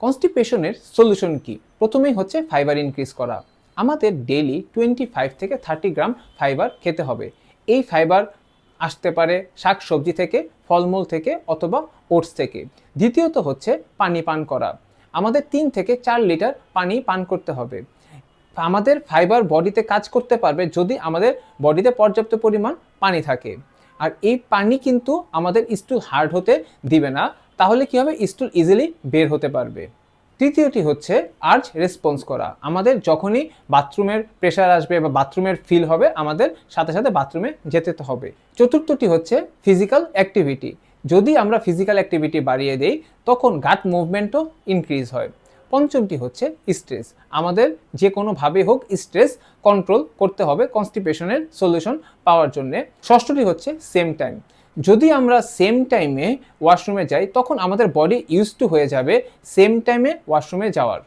কনস্টিপেশনের solution কি? প্রথমেই হচ্ছে ফাইবার ইনক্রিজ করা। আমাদের ডেইলি 25 থেকে 30 গ্রাম ফাইবার খেতে হবে। এই ফাইবার আসতে পারে শাকসবজি থেকে, ফলমূল থেকে অথবা ওটস থেকে। দ্বিতীয়ত হচ্ছে পানি পান করা। আমাদের 3 থেকে 4 লিটার পানি পান করতে হবে। আমাদের ফাইবার বডিতে কাজ করতে পারবে যদি আমাদের বডিতে পর্যাপ্ত পরিমাণ পানি থাকে। আর এই পানি কিন্তু আমাদের স্টুল হার্ড হতে দিবে না, তাহলে কি হবে, স্টুল ইজিলি বের হতে পারবে। তৃতীয়টি হচ্ছে আর্জ রেসপন্স করা। আমাদের যখনই বাথরুমের প্রেশার আসবে বা বাথরুমের ফিল হবে, আমাদের সাথে সাথে বাথরুমে যেতে হবে। চতুর্থটি হচ্ছে ফিজিক্যাল অ্যাক্টিভিটি। যদি আমরা ফিজিক্যাল অ্যাক্টিভিটি বাড়িয়ে দেই তখন গাট মুভমেন্টও ইনক্রিজ হয়। পঞ্চমটি হচ্ছে স্ট্রেস। আমাদের যে কোনোভাবে হোক স্ট্রেস কন্ট্রোল করতে হবে কনস্টিপেশনের সলিউশন পাওয়ার জন্যে। ষষ্ঠটি হচ্ছে সেম টাইম। যদি আমরা সেম টাইমে ওয়াশরুমে যাই তখন আমাদের বডি ইউজ টু হয়ে যাবে সেম টাইমে ওয়াশরুমে যাওয়ার।